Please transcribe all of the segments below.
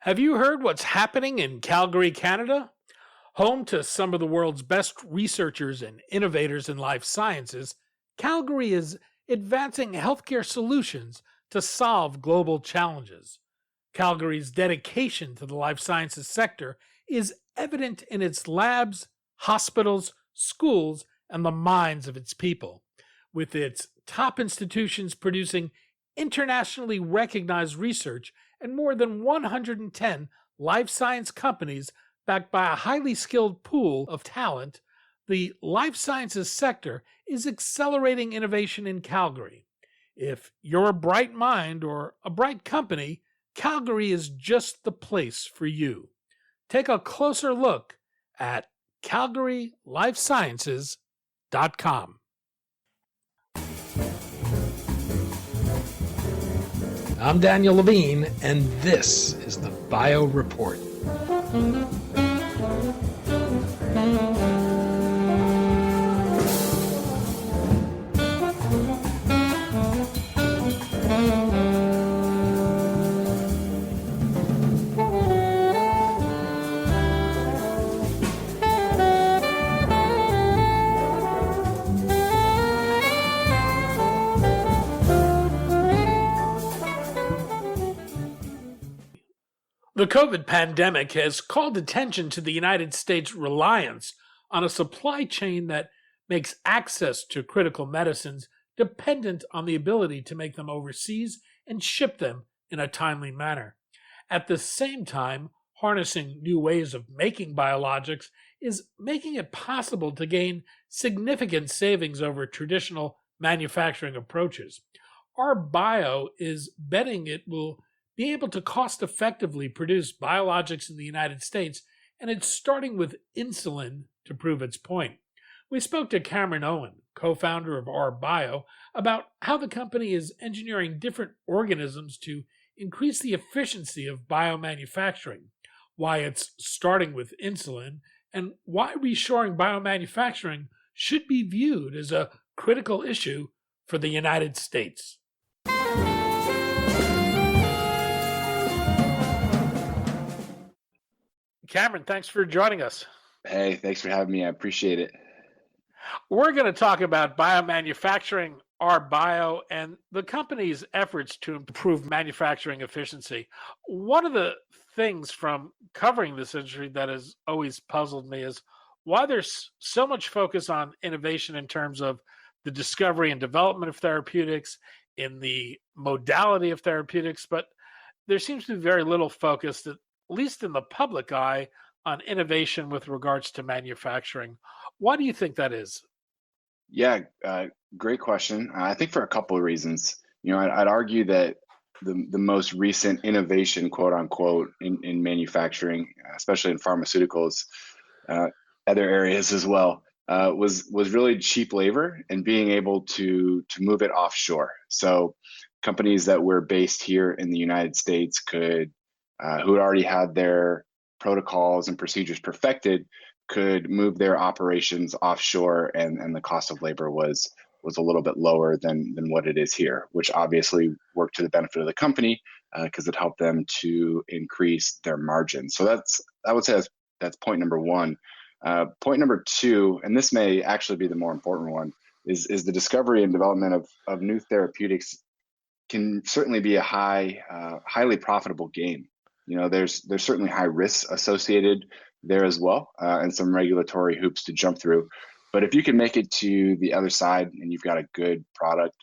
Have you heard what's happening in Calgary, Canada? Home to some of the world's best researchers and innovators in life sciences, Calgary is advancing healthcare solutions to solve global challenges. Calgary's dedication to the life sciences sector is evident in its labs, hospitals, schools, and the minds of its people, with its top institutions producing internationally recognized research and more than 110 life science companies backed by a highly skilled pool of talent. The life sciences sector is accelerating innovation in Calgary. If you're a bright mind or a bright company, Calgary is just the place for you. Take a closer look at calgarylifesciences.com. I'm Daniel Levine, and this is the Bio Report. The COVID pandemic has called attention to the United States' reliance on a supply chain that makes access to critical medicines dependent on the ability to make them overseas and ship them in a timely manner. At the same time, harnessing new ways of making biologics is making it possible to gain significant savings over traditional manufacturing approaches. rBIO is betting it will be able to cost-effectively produce biologics in the United States, and it's starting with insulin to prove its point. We spoke to Cameron Owen, co-founder of rBIO, about how the company is engineering different organisms to increase the efficiency of biomanufacturing, why it's starting with insulin, and why reshoring biomanufacturing should be viewed as a critical issue for the United States. Cameron, thanks for joining us. Hey, thanks for having me. I appreciate it. We're going to talk about biomanufacturing, rBIO, and the company's efforts to improve manufacturing efficiency. One of the things from covering this industry that has always puzzled me is why there's so much focus on innovation in terms of the discovery and development of therapeutics, in the modality of therapeutics, but there seems to be very little focus, at least in the public eye, on innovation with regards to manufacturing. Why do you think that is? Yeah, great question. I think for a couple of reasons. I'd argue that the most recent innovation, quote unquote, in manufacturing, especially in pharmaceuticals, other areas as well, was really cheap labor and being able to move it offshore. So companies that were based here in the United States could, who had already had their protocols and procedures perfected, could move their operations offshore, and the cost of labor was a little bit lower than what it is here, which obviously worked to the benefit of the company because it helped them to increase their margins. So I would say that's point number one. Point number two, and this may actually be the more important one, is the discovery and development of new therapeutics can certainly be a highly profitable game. There's certainly high risks associated there as well, and some regulatory hoops to jump through. But if you can make it to the other side and you've got a good product,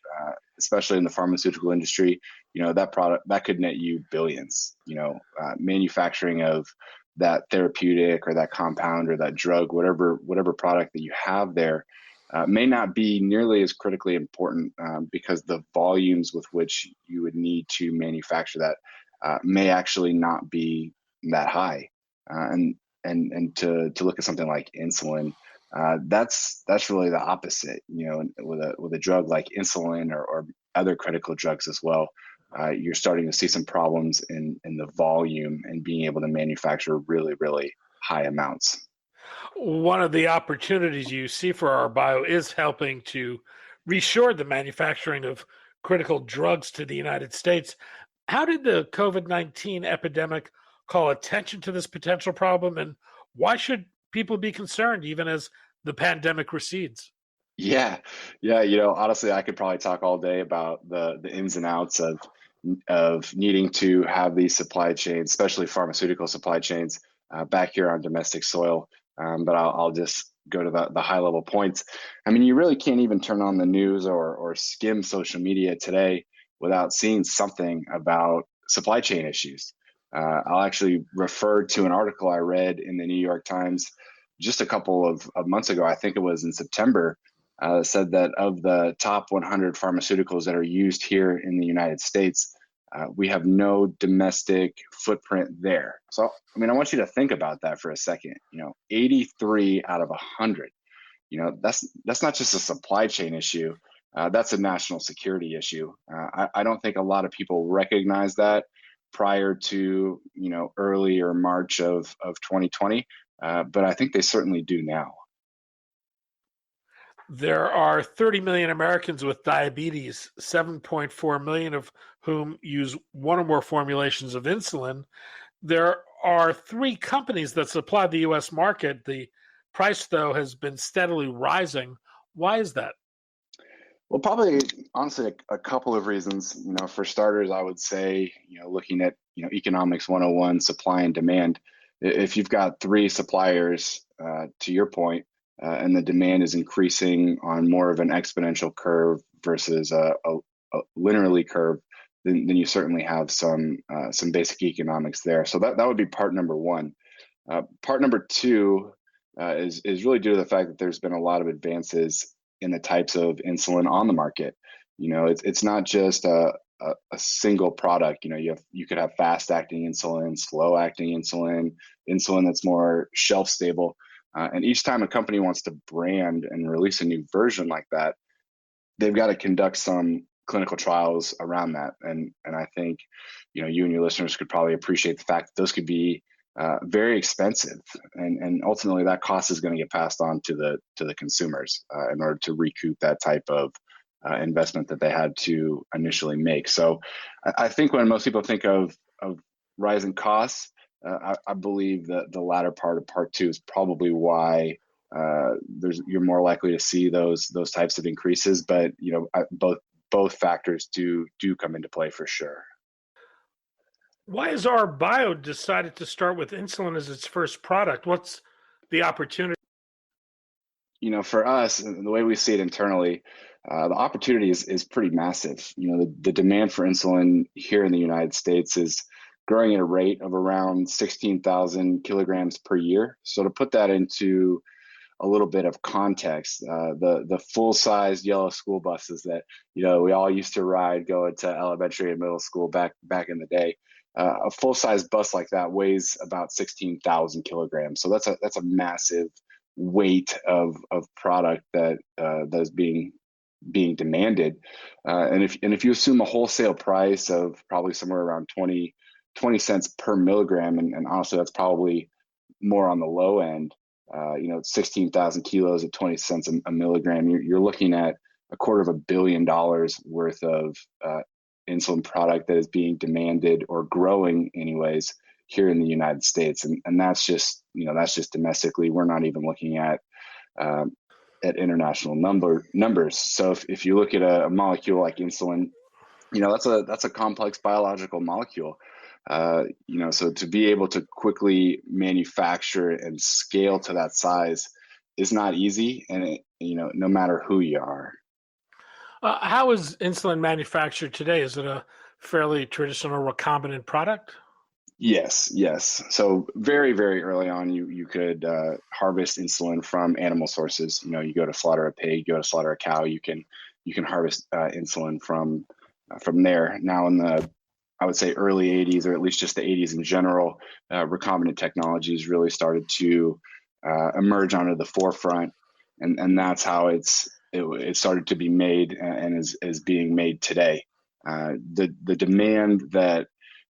especially in the pharmaceutical industry, that product that could net you billions. Manufacturing of that therapeutic or that compound or that drug, whatever product that you have there, may not be nearly as critically important because the volumes with which you would need to manufacture that may actually not be that high. And to look at something like insulin, that's really the opposite. With a drug like insulin or other critical drugs as well, you're starting to see some problems in the volume and being able to manufacture really, really high amounts. One of the opportunities you see for rBIO is helping to reshore the manufacturing of critical drugs to the United States. How did the COVID-19 epidemic call attention to this potential problem? And why should people be concerned even as the pandemic recedes? Yeah, yeah. Honestly, I could probably talk all day about the ins and outs of needing to have these supply chains, especially pharmaceutical supply chains, back here on domestic soil. But I'll just go to the high level points. I mean, you really can't even turn on the news or skim social media today without seeing something about supply chain issues. I'll actually refer to an article I read in the New York Times just a couple of months ago. I think it was in September. Said that of the top 100 pharmaceuticals that are used here in the United States, we have no domestic footprint there. So, I mean, I want you to think about that for a second. 83 out of 100. That's not just a supply chain issue. That's a national security issue. I don't think a lot of people recognize that prior to early or March of 2020, but I think they certainly do now. There are 30 million Americans with diabetes, 7.4 million of whom use one or more formulations of insulin. There are three companies that supply the US market. The price, though, has been steadily rising. Why is that? Well, probably honestly a couple of reasons. For starters, I would say, looking at, economics 101, supply and demand. If you've got three suppliers, to your point, and the demand is increasing on more of an exponential curve versus a linearly curve, then you certainly have some basic economics there. So that would be part number one. Part number two is really due to the fact that there's been a lot of advances in the types of insulin on the market. It's not just a single product. You could have fast acting insulin, slow acting insulin, insulin that's more shelf stable. And each time a company wants to brand and release a new version like that, they've got to conduct some clinical trials around that. And I think, you and your listeners could probably appreciate the fact that those could be very expensive, and ultimately that cost is going to get passed on to the consumers in order to recoup that type of investment that they had to initially make. So I think when most people think of rising costs, I believe that the latter part of part two is probably why you're more likely to see those types of increases. But both factors do come into play for sure. Why has rBIO decided to start with insulin as its first product? What's the opportunity? For us, the way we see it internally, the opportunity is pretty massive. The demand for insulin here in the United States is growing at a rate of around 16,000 kilograms per year. So to put that into a little bit of context, the full-sized yellow school buses that we all used to ride going to elementary and middle school back in the day, a full-size bus like that weighs about 16,000 kilograms. So that's a massive weight of product that is being demanded. And if you assume a wholesale price of probably somewhere around 20 cents per milligram, and honestly that's probably more on the low end, 16,000 kilos at 20 cents a milligram, you're looking at $250 million worth of insulin product that is being demanded, or growing anyways, here in the United States. And that's just domestically. We're not even looking at international numbers. So if you look at a molecule like insulin, that's a complex biological molecule. So to be able to quickly manufacture and scale to that size is not easy, and no matter who you are. How is insulin manufactured today? Is it a fairly traditional recombinant product? Yes. So very, very early on, you could harvest insulin from animal sources. You go to slaughter a pig, you go to slaughter a cow, you can harvest insulin from there. Now in the, I would say, early 80s, or at least just the 80s in general, recombinant technologies really started to emerge onto the forefront, and that's how it started to be made and is being made today. The demand that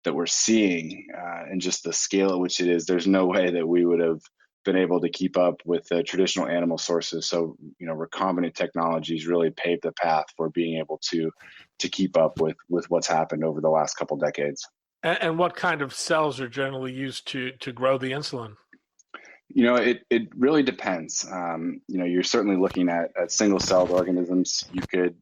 we're seeing, and just the scale at which it is, there's no way that we would have been able to keep up with the traditional animal sources. So recombinant technologies really paved the path for being able to keep up with what's happened over the last couple decades. And what kind of cells are generally used to grow the insulin? It really depends. You're certainly looking at single-celled organisms. You could,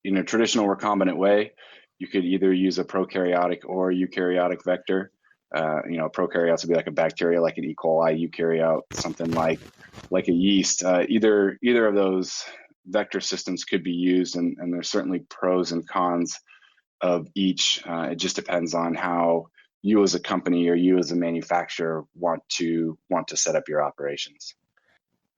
in a traditional recombinant way, you could either use a prokaryotic or eukaryotic vector. Prokaryotes would be like a bacteria, like an E. coli. Eukaryote, something like a yeast. Either of those vector systems could be used, and there's certainly pros and cons of each. It just depends on how you as a company or you as a manufacturer want to set up your operations.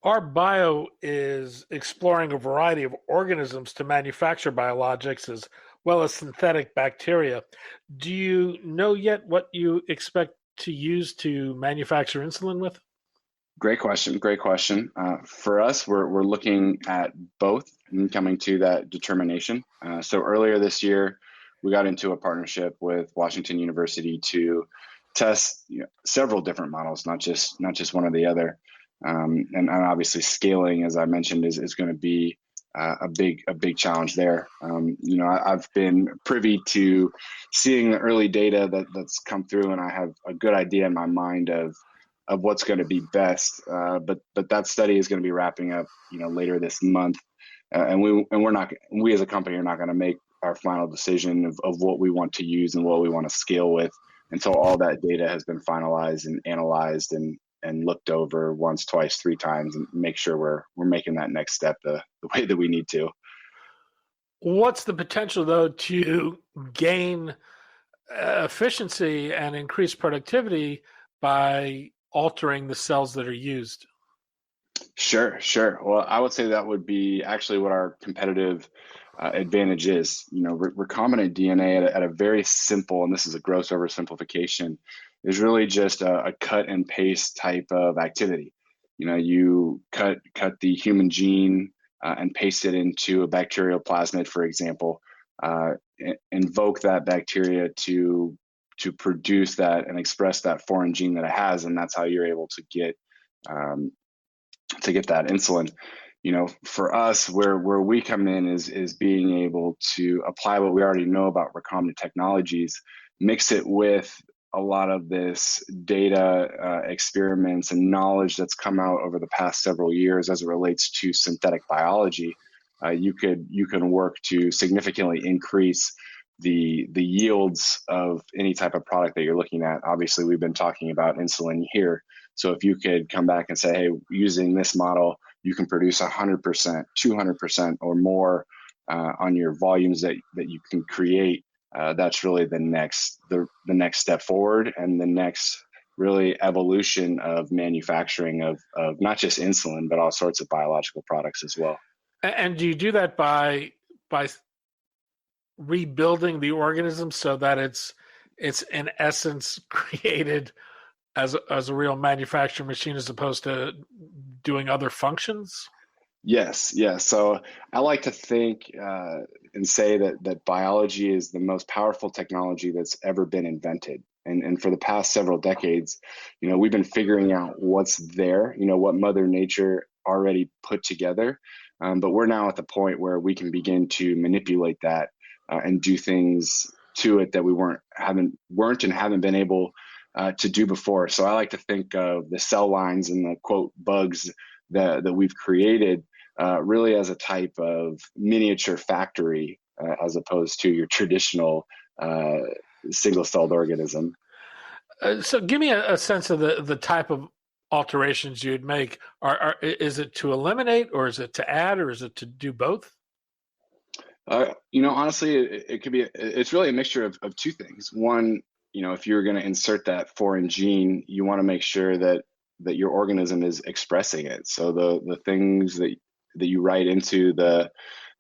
rBIO is exploring a variety of organisms to manufacture biologics as well as synthetic bacteria. Do you know yet what you expect to use to manufacture insulin with? Great question. Great question. For us, we're looking at both and coming to that determination. So earlier this year, we got into a partnership with Washington University to test several different models, not just one or the other. And obviously, scaling, as I mentioned, is going to be a big challenge there. I've been privy to seeing the early data that's come through, and I have a good idea in my mind of what's going to be best. But that study is going to be wrapping up, later this month, and we as a company are not going to make our final decision of what we want to use and what we want to scale with until all that data has been finalized and analyzed and looked over once, twice, three times, and make sure we're making that next step the way that we need to. What's the potential, though, to gain efficiency and increase productivity by altering the cells that are used? Sure. Well, I would say that would be actually what our competitive advantage is. Recombinant DNA at a very simple, and this is a gross oversimplification, is really just a cut and paste type of activity. You cut the human gene and paste it into a bacterial plasmid, for example, invoke that bacteria to produce that and express that foreign gene that it has, and that's how you're able to get that insulin. For us, where we come in is being able to apply what we already know about recombinant technologies, mix it with a lot of this data, experiments, and knowledge that's come out over the past several years as it relates to synthetic biology. You can work to significantly increase the yields of any type of product that you're looking at. Obviously, we've been talking about insulin here. So if you could come back and say, hey, using this model, you can produce 100%, 200% or more on your volumes that you can create. That's really the next step forward, and the next really evolution of manufacturing of not just insulin, but all sorts of biological products as well. And do you do that by rebuilding the organism so that it's in essence created as a real manufacturing machine as opposed to doing other functions? Yes. So I like to think and say that biology is the most powerful technology that's ever been invented. And for the past several decades, we've been figuring out what's there, what Mother Nature already put together. But we're now at the point where we can begin to manipulate that and do things to it that we weren't and haven't been able to do before. So I like to think of the cell lines and the quote bugs that we've created really as a type of miniature factory as opposed to your traditional single-celled organism. So give me a sense of the type of alterations you'd make. Is it to eliminate, or is it to add, or is it to do both? Honestly, it could be. It's really a mixture of two things. One, if you're going to insert that foreign gene, you want to make sure that your organism is expressing it. So the things that you write into the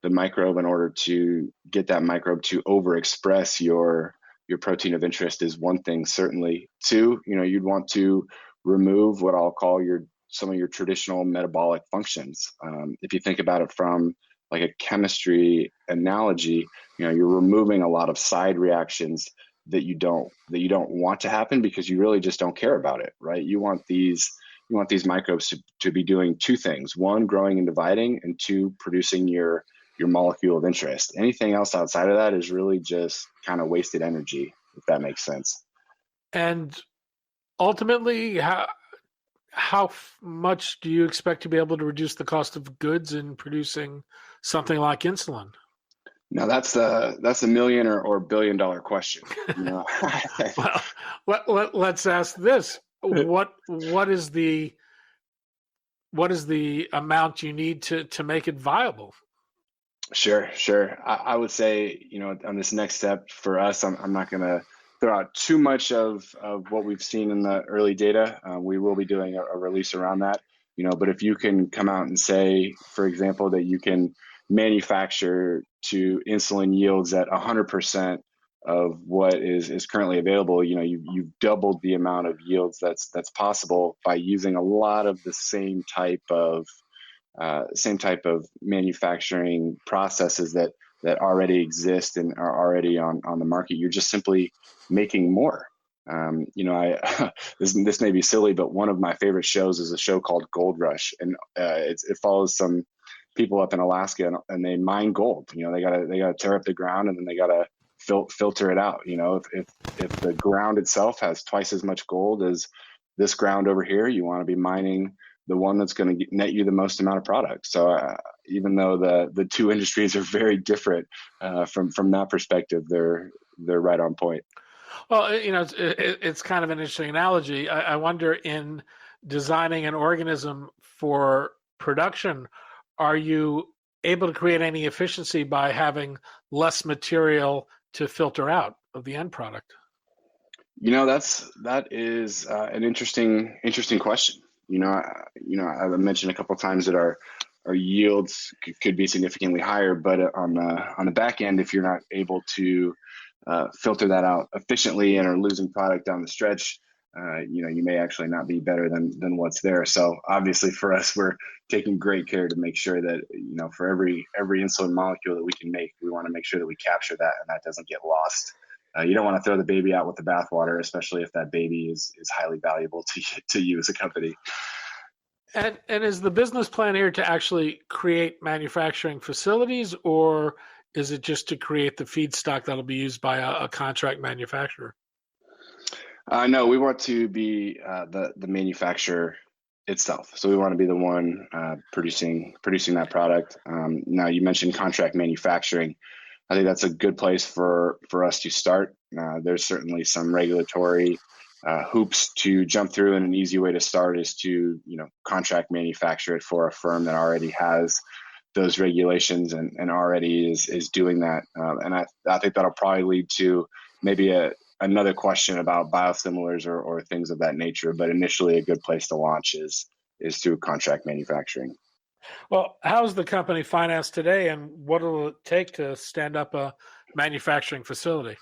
microbe in order to get that microbe to overexpress your protein of interest is one thing, certainly. Two, you'd want to remove what I'll call some of your traditional metabolic functions. If you think about it from like a chemistry analogy, you're removing a lot of side reactions that you don't want to happen because you really just don't care about it, right? You want these microbes to be doing two things: one, growing and dividing, and two, producing your molecule of interest. Anything else outside of that is really just kind of wasted energy, if that makes sense. And ultimately, how much do you expect to be able to reduce the cost of goods in producing something like insulin? Now that's a million or billion dollar question. You know, Well, let's ask this: what is the amount you need to make it viable? Sure, sure. I would say, you know, on this next step for us, I'm not going to throw out too much of what we've seen in the early data. We will be doing a release around that, you know, but if you can come out and say, for example, that you can manufacture to insulin yields at 100% of what is currently available, you know, you've doubled the amount of yields that's possible by using a lot of the same type of manufacturing processes that already exist and are already on the market. You're just simply making more. You know, this may be silly, but one of my favorite shows is a show called Gold Rush, and it follows some people up in Alaska, and they mine gold. You know, they gotta tear up the ground, and then they gotta filter it out. You know, if the ground itself has twice as much gold as this ground over here, you want to be mining the one that's going to net you the most amount of product. So even though the two industries are very different from that perspective, they're right on point. Well, you know, it's kind of an interesting analogy. I wonder, in designing an organism for production, are you able to create any efficiency by having less material to filter out of the end product? You know, that is an interesting question. I mentioned a couple of times that our yields could be significantly higher, but on the back end, if you're not able to filter that out efficiently and are losing product down the stretch, you know, you may actually not be better than what's there. So obviously for us, we're taking great care to make sure that, you know, for every insulin molecule that we can make, we want to make sure that we capture that and that doesn't get lost. You don't want to throw the baby out with the bathwater, especially if that baby is highly valuable to you as a company. And is the business plan here to actually create manufacturing facilities, or is it just to create the feedstock that'll be used by a contract manufacturer? No, we want to be the manufacturer itself. So we want to be the one producing that product. Now you mentioned contract manufacturing. I think that's a good place for us to start. There's certainly some regulatory hoops to jump through, and an easy way to start is to, you know, contract manufacture it for a firm that already has those regulations and already is doing that. And I think that'll probably lead to maybe another question about biosimilars or things of that nature. But initially, a good place to launch is through contract manufacturing. Well, how's the company financed today, and what will it take to stand up a manufacturing facility?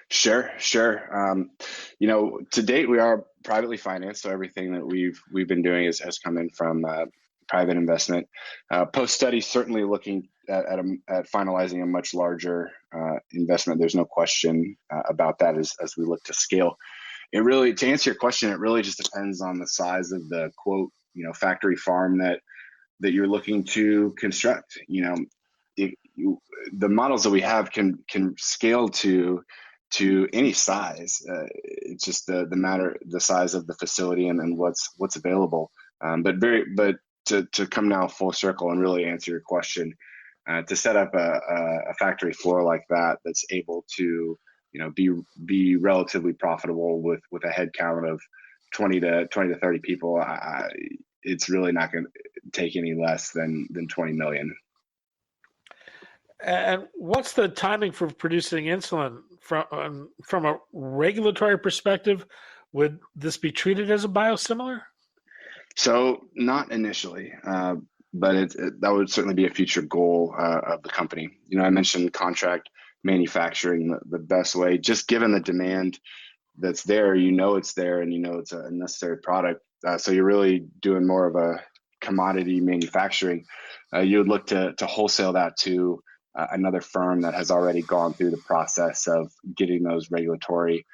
Sure, sure. You know, to date, we are privately financed, so everything that we've been doing has come in from private investment. Post study, certainly looking at finalizing a much larger investment. There's no question about that as we look to scale. It really, to answer your question, it really just depends on the size of the quote, you know, factory farm that you're looking to construct. You know, the models that we have can scale to any size. It's just the size of the facility and what's available. But to come now full circle and really answer your question, to set up a factory floor like that that's able to, you know, be relatively profitable with a head count of 20 to 30 people, it's really not going to take any less than 20 million. And what's the timing for producing insulin from a regulatory perspective? Would this be treated as a biosimilar? So not initially, but that would certainly be a future goal of the company. You know, I mentioned contract manufacturing, the best way, just given the demand that's there, you know, it's there, and you know it's a necessary product. So you're really doing more of a commodity manufacturing. You would look to wholesale that to another firm that has already gone through the process of getting those regulatory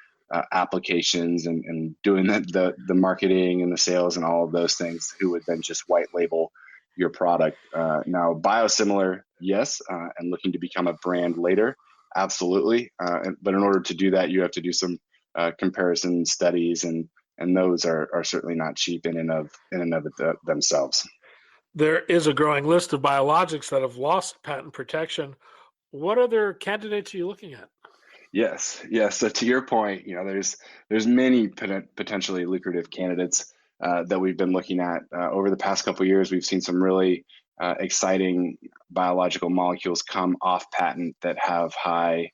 applications and doing the marketing and the sales and all of those things, who would then just white label your product. Now, biosimilar, yes, and looking to become a brand later, absolutely. But in order to do that, you have to do some comparison studies, and those are certainly not cheap in and of themselves. There is a growing list of biologics that have lost patent protection. What other candidates are you looking at? Yes. So to your point, there's many potentially lucrative candidates that we've been looking at over the past couple of years. We've seen some really exciting biological molecules come off patent that have high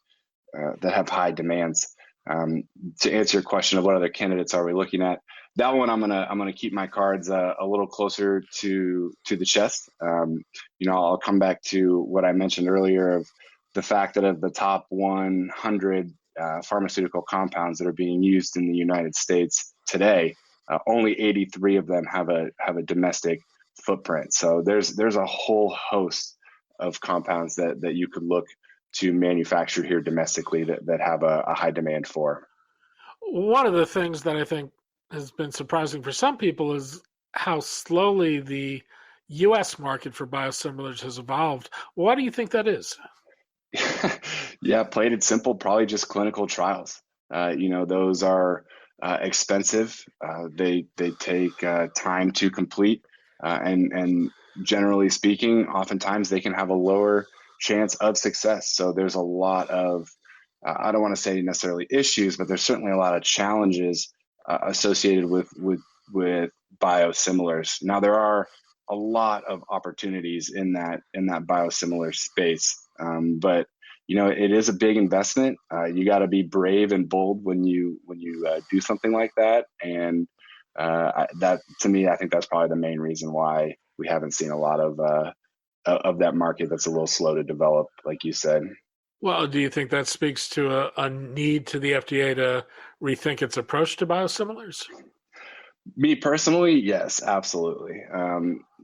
demands. To answer your question of what other candidates are we looking at, that one I'm gonna keep my cards a little closer to the chest. I'll come back to what I mentioned earlier of the fact that of the top 100 pharmaceutical compounds that are being used in the United States today, only 83 of them have a domestic footprint. So there's a whole host of compounds that you could look to manufacture here domestically that have a high demand for. One of the things that I think has been surprising for some people is how slowly the U.S. market for biosimilars has evolved. Why do you think that is? Yeah, plain and simple, probably just clinical trials. Those are expensive. They take time to complete, and generally speaking, oftentimes they can have a lower chance of success. So there's a lot of, I don't want to say necessarily issues, but there's certainly a lot of challenges associated with biosimilars. Now there are a lot of opportunities in that biosimilar space, but it is a big investment. You got to be brave and bold when you do something like that, and that, to me, I think that's probably the main reason why we haven't seen a lot of that market. That's a little slow to develop, like you said. Well, do you think that speaks to a need to the FDA to rethink its approach to biosimilars? Me personally, yes, absolutely.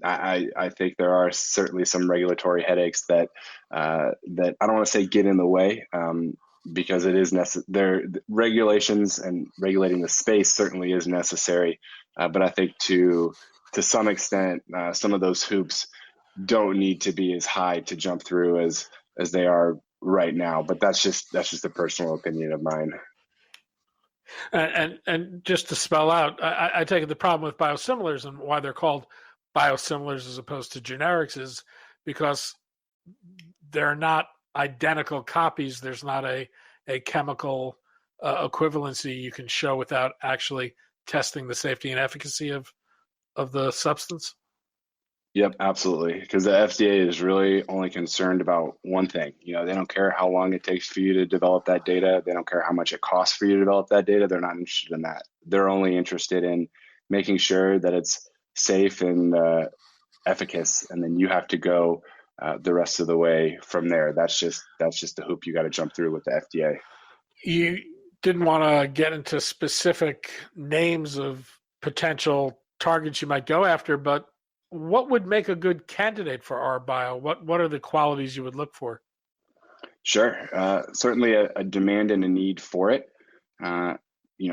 I think there are certainly some regulatory headaches that I don't want to say get in the way, because it is necessary. Regulations and regulating the space certainly is necessary, but I think to some extent, some of those hoops don't need to be as high to jump through as they are right now. But that's just a personal opinion of mine. And just to spell out, I take it the problem with biosimilars and why they're called biosimilars as opposed to generics is because they're not identical copies. There's not a chemical equivalency you can show without actually testing the safety and efficacy of the substance. Yep, absolutely. Because the FDA is really only concerned about one thing. They don't care how long it takes for you to develop that data. They don't care how much it costs for you to develop that data. They're not interested in that. They're only interested in making sure that it's safe and efficacious, and then you have to go the rest of the way from there. That's just the hoop you got to jump through with the FDA. You didn't want to get into specific names of potential targets you might go after, but what would make a good candidate for rBIO? What are the qualities you would look for? Sure. Certainly a demand and a need for it.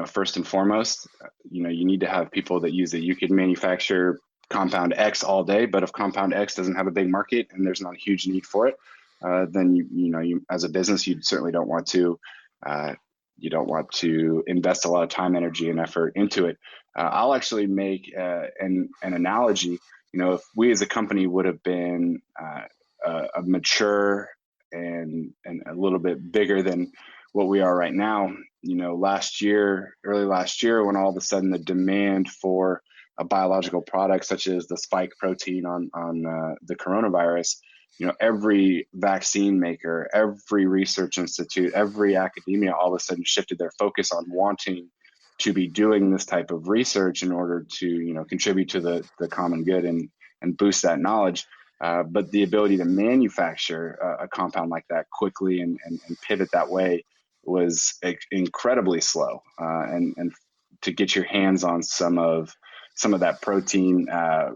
First and foremost, you need to have people that use it. You could manufacture compound X all day, but if compound X doesn't have a big market and there's not a huge need for it, then you as a business, you certainly don't want to invest a lot of time, energy, and effort into it. I'll actually make an analogy. If we as a company would have been a mature and a little bit bigger than what we are right now, early last year, when all of a sudden the demand for a biological product such as the spike protein on the coronavirus, every vaccine maker, every research institute, every academia all of a sudden shifted their focus on wanting to be doing this type of research in order to contribute to the common good and boost that knowledge. But the ability to manufacture a compound like that quickly and pivot that way was incredibly slow. And to get your hands on some of that protein, I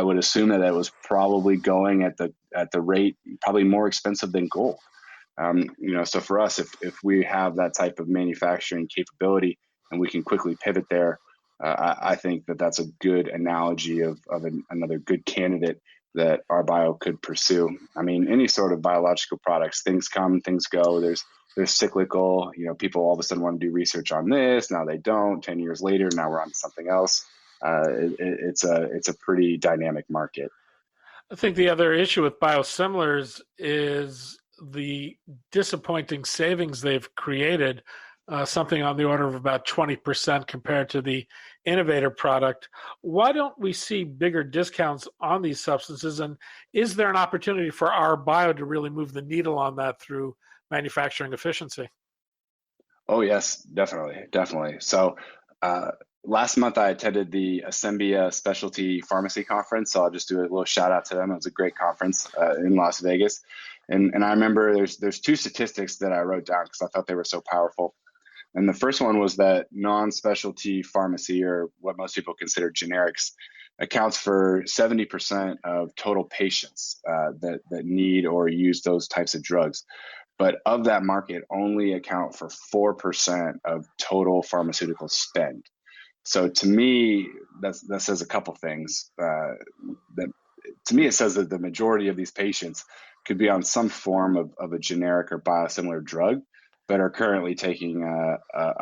would assume that it was probably going at the rate probably more expensive than gold. So for us, if we have that type of manufacturing capability and we can quickly pivot there, I think that's a good analogy of another good candidate that rBIO could pursue. I mean, any sort of biological products, things come, things go. There's they're cyclical. People all of a sudden want to do research on this, now they don't. 10 years later, now we're on to something else. It's a pretty dynamic market. I think the other issue with biosimilars is the disappointing savings they've created, something on the order of about 20% compared to the innovator product. Why don't we see bigger discounts on these substances? And is there an opportunity for rBIO to really move the needle on that through manufacturing efficiency? Oh, yes, definitely. So last month I attended the Assembia Specialty Pharmacy Conference. So I'll just do a little shout out to them. It was a great conference in Las Vegas. And I remember there's two statistics that I wrote down because I thought they were so powerful. And the first one was that non-specialty pharmacy, or what most people consider generics, accounts for 70% of total patients that need or use those types of drugs. But of that market, only account for 4% of total pharmaceutical spend. So to me, that says a couple things. To me, it says that the majority of these patients could be on some form of a generic or biosimilar drug, but are currently taking a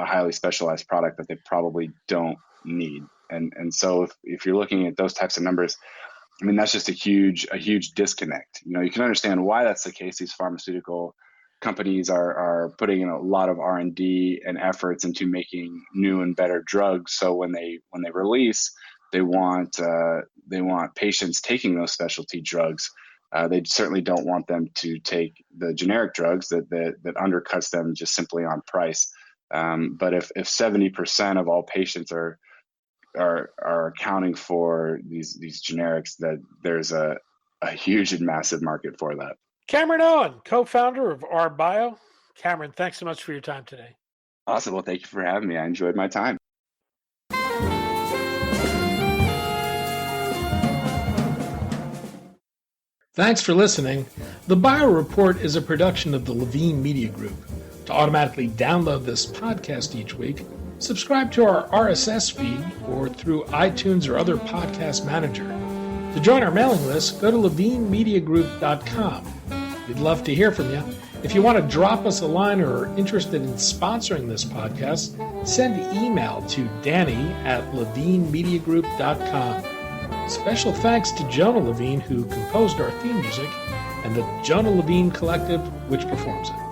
highly specialized product that they probably don't need. And so if you're looking at those types of numbers, I mean, that's just a huge disconnect. You can understand why that's the case. These pharmaceutical companies are putting in a lot of R&D and efforts into making new and better drugs. So when they release, they want patients taking those specialty drugs. They certainly don't want them to take the generic drugs that undercuts them just simply on price. But if 70% of all patients are accounting for these generics, that there's a huge and massive market for that. Cameron Owen, co-founder of rBIO. Cameron, thanks so much for your time today. Awesome. Well, thank you for having me. I enjoyed my time. Thanks for listening. The Bio Report is a production of the Levine Media Group. To automatically download this podcast each week, subscribe to our RSS feed or through iTunes or other podcast manager. To join our mailing list, go to levinemediagroup.com. We'd love to hear from you. If you want to drop us a line or are interested in sponsoring this podcast, send an email to danny@levinemediagroup.com. Special thanks to Jonah Levine, who composed our theme music, and the Jonah Levine Collective, which performs it.